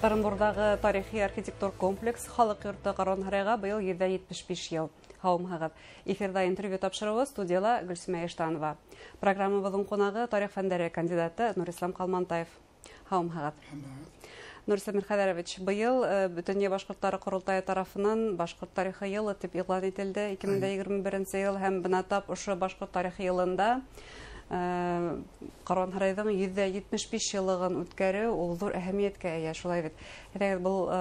Орынбурдагы тарихи архитектур комплекс халык йорты Коронхарайга быел 75 ел. Һаумһагыз. Эфирда интервью тапшыруы студияла Гөлсүмә Эштанова. Программабыздың қонағы тарих фәндәре кандидаты Нурислам Калмантаев. Һаумһагыз. Нурислам Мирхәдәрович, быел Бөтенье башкортлары курултайы тарафынан башкорт тарихы елы дип игълан ителде 2021 ел һәм бынатап ошо башкорт тарихы елында Коронхарайдың 175 еллыгын үткәрү ул зур әһәмияткә ия, шулай бит. Бул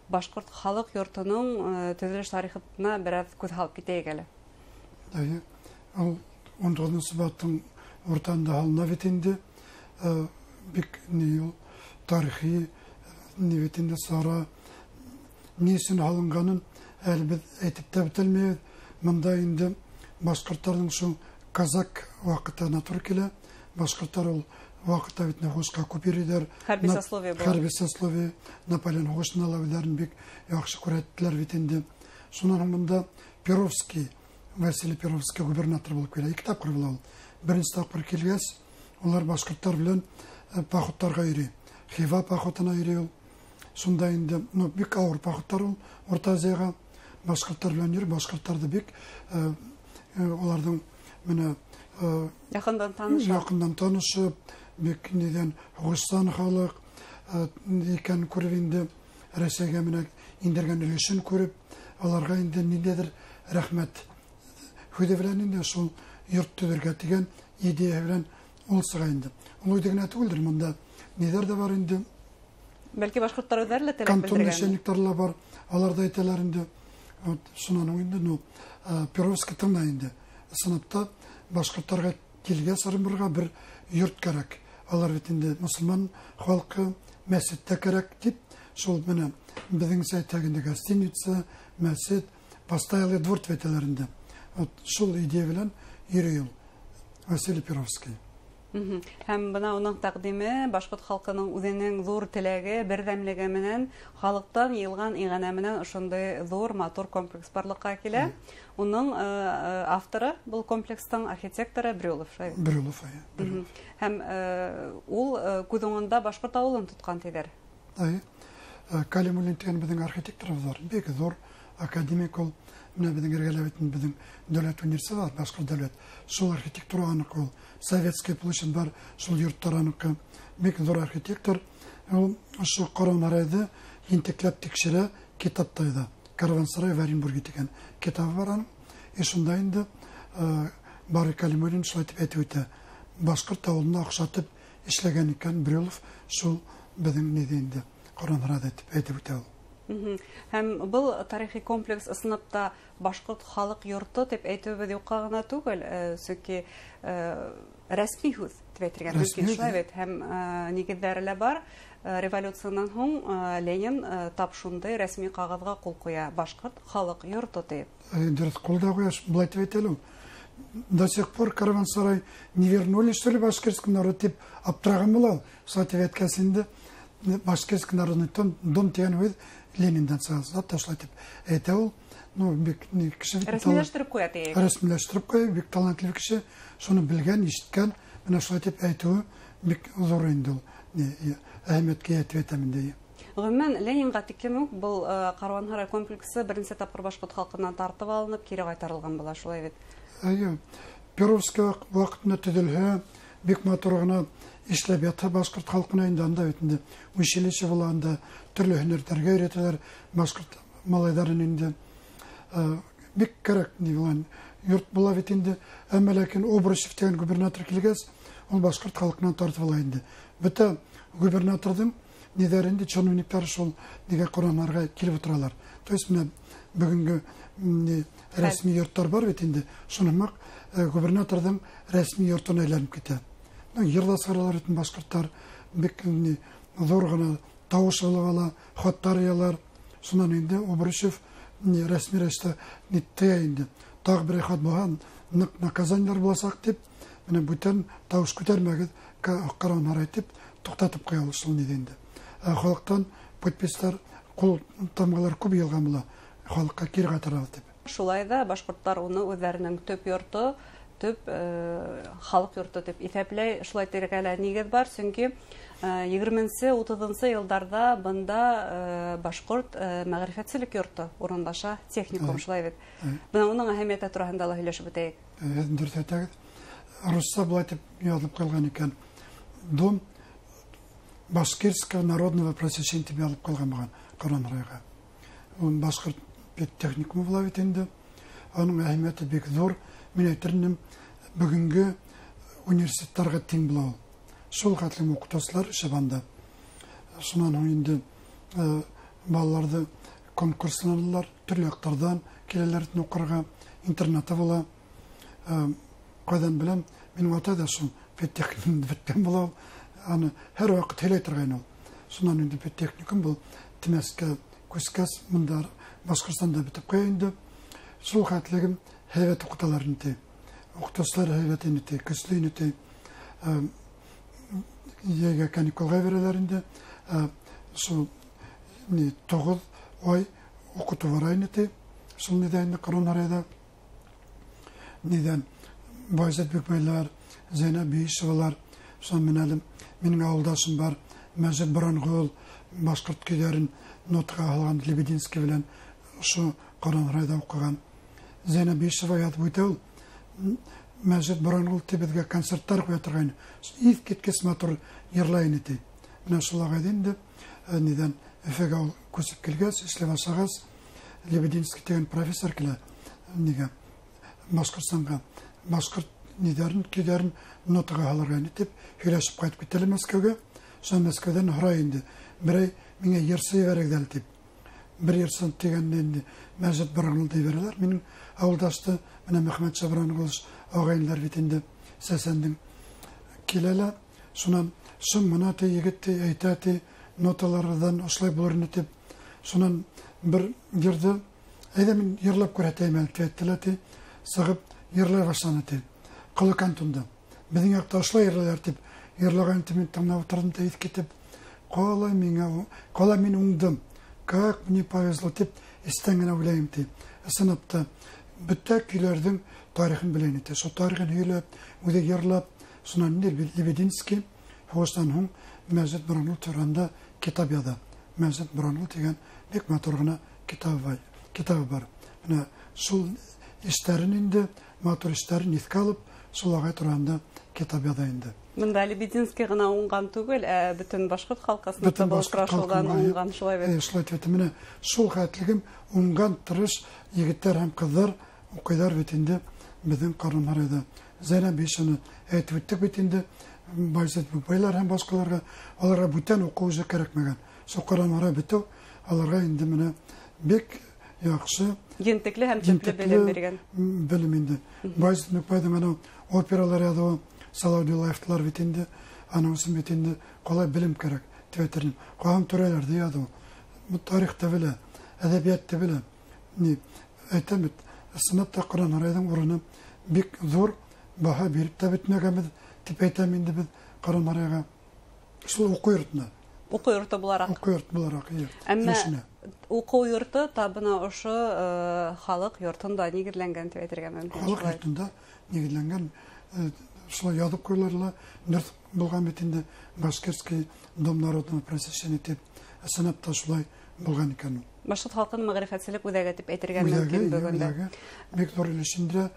башкорт халык йортының төзелеш тарихына бераз күз салып китәйек әле. Ул 19 сабаттың ортасында алына бит инде. Бик тарихи ниветинде сара несін алынғанын әлбет әйтіп тә бітелмейді. Мында инде башкорттардың шу казак вакытына туры килә. Башкорттар ул вакытта бит нахушка күперидер. Хәрби сословие була. Хәрби сословие Наполеон Хошналавларын бик яхшы күрәттеләр бит инде. Шуннан монда Перовский, Василий Перовский губернатор булып килә. Ике тапкыр була ул. Беренче тапкыр килгәч, улар башкорттар белән походтарга йөри. Хива похотына йөри ул. Шунда инде, бик авыр походтар ул. Орта Азияга башкорттар белән йөри, башкорттарды бик уларның менә якындан танышып, бик нидән Хугыстан халык икән күреп инде Рәсәйгә менә индергән өлешен күреп, аларга инде ниндидер рәхмәт хүде белән инде шул йорт төзергә дигән идея белән ул сыга инде. Ул дигән түгелдер монда. Нидер дә бар инде. Бәлки башкортлар үзләре теләп белдергән. Кантон начальниклары бар. Алар да әйтәләр инде. Шуннан инде Перовский тыңда инде. Сыныпта башкортларга килгән Орынбурга бер йорт кирәк. Алар бит инде мусульман халкы мәсҗидтә кирәк дип, шул менә безнең сәйтәгендә гостиница, мәсҗид, постоялый двор әйтәләрендә. Шул идея белән йөри ул Василий Перовский. Һәм бына уның тәкъдиме башкорт халкының үзенең зур теләге, бердәмлеге менән халыктан йылган игъана менән ошондай зур матур комплекс барлыкка килә. Уның авторы бул комплекстың архитекторы Брюлов. Брюлов. Һәм ул күз уңында башкорт авылын тоткан диләр. Калимуллин дигән безнең архитекторыбыз бар. Бик зур академик ул. Менә безнең Иргәләвитнең безнең дәүләт университеты бар, башкорт дәүләт. Шул архитектура аныкы ул. Советский площадь бар, шул йорттар аныкы. Бик зур архитектор. Ул шул Коронхарайда интекләп тикшерә китаптайда. Караван-сарай в Оренбурге дигән китабы бар аның. Шунда инде Бары Калимуллин шулай дип әйтеп үтә. Башкорт авылына охшатып эшләгән икән Брюлов, шул безнең инде Коронхарайда дип әйтеп үтә ул. Һәм был тарихи комплекс ысынапта башкорт халык йорты дип әйтүебез юкка гына түгел, чөнки рәсми һүз дип әйтергә мөмкин шулай бит. Һәм нигезләре бар. Революцияннан һуң Ленин тап шундай рәсми кагазга кул куя, башкорт халык йорты дип. Дөрес, кулда куяш, булай дип әйтәләр. До сих пор Караван-сарай не вернули, что ли, башкирский народ дип аптыраган була. Соответственно, башкирский народный дом тигән үз Лениндан сразу ташлай дип әйтә ул. Бик кеше рәсмиләштереп куя дип. Рәсмиләштереп куя, бик талантлы кеше, шуны белгән, ишеткән, менә шулай дип әйтүе бик зур инде ул. Әһмияткә әйтәмен ди. Гомумән Ленинга тиклем үк бул Коронхарай комплексы беренче тапкыр башкорт халкыннан тартып алынып, кире кайтарылган була, шулай бит. Перовский вакытында төзелһә, бик матур гына эшләп ята башкорт халкына инде анда бит. Училище булганда төрле һөнәрләргә өйрәтәләр башкорт малайларын инде. Бик кирәк дигән йорт була бит инде. Әмма ләкин Обручев дигән губернатор килгәс, ул башкорт халкынан тартып ала инде. Бөтә губернаторның нидәрендә чиновниклар шул дигән Коронхарайга килеп утыралар. То есть менә бүгенге рәсми йорттар бар бит инде. Шуның губернаторның рәсми йортына әйләнеп китә. Йырда саралар итен башкорттар бик зур гына тавыш ала, хаттар ялар. Шуннан инде Обручев рәсми рәвештә ниттә инде. Тагы бер хат булган, наказаниялар буласак дип, менә бүтән тавыш күтәрмәгез, Коронхарай дип туктатып куялар шул инде. Халыктан подпистар, кул тамгалар күп ялган була. Халыкка кире кайтаралар дип. Шулай да башкортлар уны үзләренең төп йорты, төп халык йорты дип исәпләй, шулай тиргәлә нигез бар, чөнки 20-30 елларда бында башкорт мәгърифәтчелек йорты урындаша техникум шулай бит. Бuna уның әһәмияте турында ла һөйләшеп үтәйек. Дөрес әйтәгез. Русса булай дип язылып калган икән. Дом Башкирского народного просвещения дип язылып калган булган Коран райга. Ул башкорт техникумы була бит инде. Аның әһәмияте бик зур. Мин әйтермен бүгенге университетларга тең була ул. Шул хәтле укытучылар шабанда. Шуннан инде балаларды конкурсланалар, төрле яктардан киләләр укырга, интернаты була. Кайдан беләм, мин атада шул техникум биткән була. Аны һәр вакыт һәлә торган ул. Шуннан инде техникум бул Тимәскә күскәс монда Башкортстанда битеп куя инде. Шул хәтлегем һәйбәт укыталар инде. Укытучылар һәйбәт инде, көчле инде. Яга каникулга берәләр инде. Шул 9 ай укыту бар инде. Шул нидән Коран арада нидән Байзат Бекмәйләр, Зәйнәп Бишевалар, шул минем авылдашым бар, Мәҗит Борангул, башкорт көйләрен нотага алган Лебединский белән шу Коран арада укыган. Зәйнәп Бишева ятып үтә. Мәҗит Борангул безгә концертлар куя торган. Ив киткәс матур йырлай инде. Менә шулай инде нидән Эфәгә күсеп килгәс, эшләп ашагас, Лебединский дигән профессор килә. Нигә Башкортстанга башкорт нидәрен көйләрен нотага алырга дип һөйләшеп кайтып киттеләр Мәскәүгә. Шул Мәскәүдән һорай инде. Берәй миңа йырсы бирәгәл дип. Бер йырсын дигәндә инде Мәҗит Борангул дип бирәләр. Минем авылдашты менә Мәхмәт Шабрангул агайлар бит инде Сәсәндән киләләр. Шуннан шым моны егет әйтә ноталардан ошлай булырны дип. Шуннан бер йырды. Әйдә мин йырлап күрәтәйм әлбәттә. Сыгып йырлай башлады. Кылыкан тунда. Безнең якта ошлай йырлар дип йырлаган тимин тыңлап утырдым да ит китеп. Кала мин уңдым. Как мне повезло дип истән генә уйлыйм дип. Сынапта бөтә көйләрнең тарихын белән итә. Шул тарихын һөйләп, үзе йырлап, шуннан Лебединский һушдан һуң Мәҗит Борангул турында китап яза. Мәҗит Борангул дигән бик матур гына китабы бар. Менә шул эшләрен инде матур эшләрен искә алып, шулага турында китап яза инде. Монда Лебединский гына уңган түгел, бөтен башкорт халкысын табылышкан уңган шулай бит. Шулай дип менә шул хәтлегем уңган тырыш егетләр һәм кызлар укыйлар бит инде безнең Коран арада. Зәйнәп Бишеваны әйтеп үттек бит инде. Байзат Бекмәйләр һәм башкаларга аларга бүтән уку үзе кирәкмәгән. Шул Коран ара битү аларга инде менә бик яхшы ентекле һәм төпле белем биргән. Белем инде. Байзат Бекмәйләр опералар язды, Салавдуллаевлар бит инде, аның бит инде калай белем кирәк. Тәвәтерин. Калам төрәләрдә язды. Бу тарихта белә, әдәбиятта белә. Ни әйтәм, сынатта Коран арадан урыны бик зур баһа биреп тә бетмәгән дип әйтәм инде без Коран арага. Шул уку йортына. Уку йорты буларак. Уку йорты буларак. Әмма уку йорты табына ошо халык йортында нигезләнгән дип әйтергә мөмкин. Халык йортында нигезләнгән шулай язып куйларлар. Нерв булган бит инде Башкирский дом народного просвещения дип сынапта шулай булган икән. Башкорт халкының мәгърифәтчелек үзәге дип әйтергә мөмкин бүгендә. Бик зур өлешендә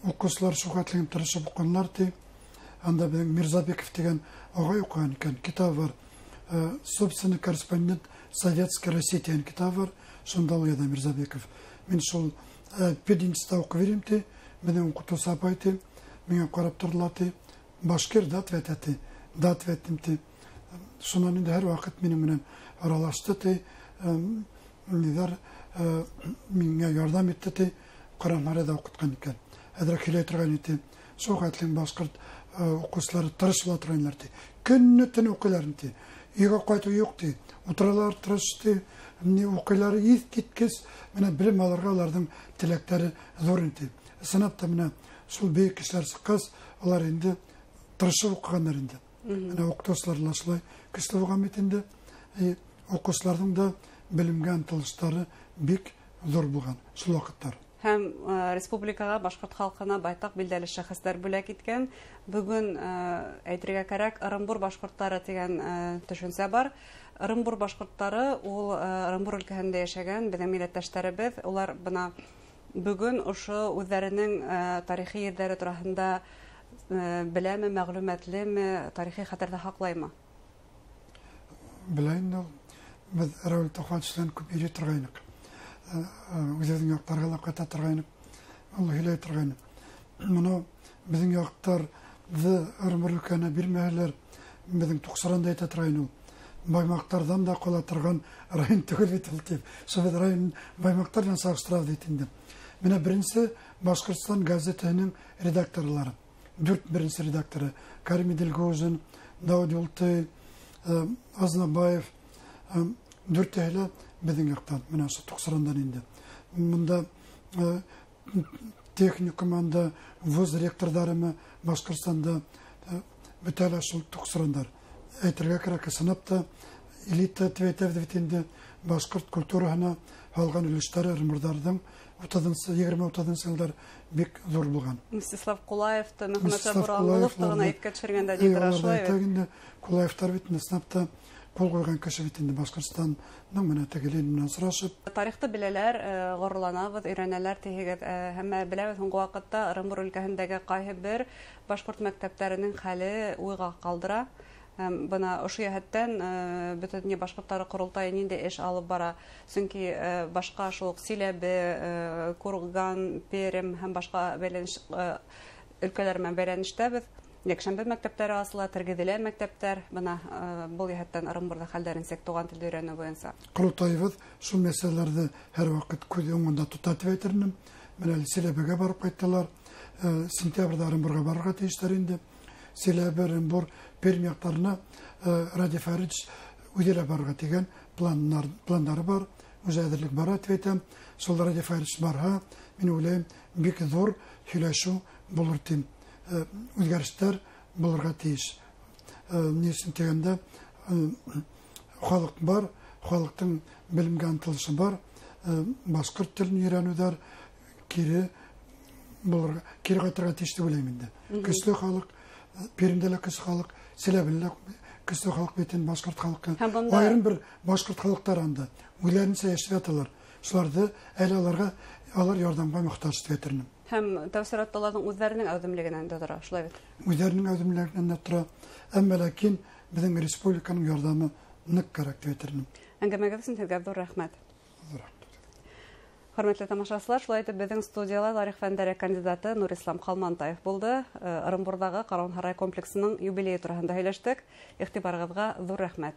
укучылар шугатлыгын тырышып укыганнар ди. Анда безнең Мирзабеков дигән агай укыган икән. Китап бар. Собственный корреспондент Советской России дигән китап бар. Шунда ул яза Мирзабеков. Мин шул пединстә укып бирим ди. Безнең укытучы апай ди. Миңа карап тордылар ди. Башкир дат ветәте. Дат ветим ди. Шуннан инде һәр вакыт минем белән аралашты ди. Нидәр миңа ярдәм итте ди. Коран арада укыткан икән. Әдрәк һөйләй торган иде. Шул хәтле башкорт укучылары тырышып торганнар ди. Көнне-төн укыйлар ди. Үйгә кайту юк ди. Утыралар тырышты. Ни укыйлар ис киткәс, менә белем алырга аларның теләкләре зур иде. Сынапта менә шул бөек кешеләр сыккас, алар инде тырышып укыганнар инде. Менә укытучылар шулай көчле булган бит инде. Укучыларның да белемгә ынтылыштары бик зур булган шул вакыттар. һәм республикага, башкорт халкына байтак билдәле шәхесләр бүләк иткән. Бүген әйтергә кирәк, Ырымбур башкортлары дигән төшенсә бар. Ырымбур башкортлары ул Ырымбур өлкәһендә яшәгән безнең милләттәшләребез. Улар бына бүген ошо үзләренең тарихи йөзләре турында беләме, мәгълүматлеме, тарихи хәтердә саклаймы? Беләйин, без Равил Тохватчыдан күп йөри торгайнык. Үзебезнең яктарга да кайта торгайнык. Ул һиләй торгайнык. Моны безнең яктар Ырымбур өлкәһенә бирмәһәләр, безнең Туксыранда әйтә торгайны. Баймактардан да кала торган район түгел бит ул дип. Шул район Баймактар белән сагыштырып дип инде. Менә беренче Башкортстан газетаның редакторлары. 4 беренче редакторы Карим Иделгозин, Дауд Юлтай, Азнабаев, 4 безнең яктан, менә шул Туксырандан инде. Монда техникумында вуз ректорлары Башкортстанда бөтәләр шул Туксырандар. Әйтергә кирәк, сынапта элита твейтев дип инде башкорт культураһына алган өлештәре Ырымбурдардың 20-30 еллар бик зур булган. Мстислав Кулаевты, Мөхәммәд Буралов тагын әйткә төшергәндә дидер шулай. Кулаевтар бит сынапта кул куйган кеше бит инде Башкортстанның менә тегелен менән сорашып. Тарихты беләләр, горурланабыз, өйрәнәләр тигез, һәммә беләбез соңгы вакытта Ырымбур өлкәһендәге кайһы бер башкорт мәктәпләренең хәле уйга калдыра. Бына ошо яһәттән бөтен башкортлары курултайы нинди эш алып бара. Чөнки башка шул Силәбе, Курган, Пермь һәм башка өлкәләр белән бәйләнештәбез. Якшәмбе мәктәпләре асыла, тергеҙелә мәктәптәр. Бына бу яһәттән Ырымбурда хәлдәрен сек туган телдә өйрәнү буенча. Курултайыбыз шул мәсьәләләрдә һәр вакыт күз уңында тота дип әйтермен. Менә Силәбегә барып кайттылар. Сентябрьдә Ырымбурга барырга тиештәр инде. Силәбе, Ырымбур, Пермь яктарына Радиф Фаридж үҙелә барырга дигән планнары бар. Үзе әҙерлек бара дип әйтәм. Шул Радиф Фаридж барһа, мин уйлыйм, бик зур һөйләшү булыр дип. Үзгәрештәр булырга тиеш. Нисен дигәндә, халык бар, халыктың белемгә ынтылышы бар. Башкорт телен өйрәнүдәр кире булырга, кире кайтырга тиеш дип уйлыйм инде. Көчле халык, Пермьдә көчле халык, Силәбелә көчле халык битен башкорт халкы. Аерым бер башкорт халыктар анда үзләренчә яшәп яталар. Шуларда әле алар ярдәмгә мохтаҗ дип әйтермен. Һәм тәфсиратларның үзләренең әүдемлегенән дә тора, шулай бит. Үзләренең әүдемлегенән дә тора. Әмма ләкин безнең республиканың ярдәме нык кирәк дип әйтермен. Әңгәмәгез өчен сезгә зур рәхмәт. Хөрмәтле тамашачылар, шулай итеп безнең студиялә тарих фәннәре кандидаты Нурислам Халмантаев булды. Ырымбурдагы Каран һарай комплексының юбилее турында һөйләштек. Игътибарыгызга зур рәхмәт.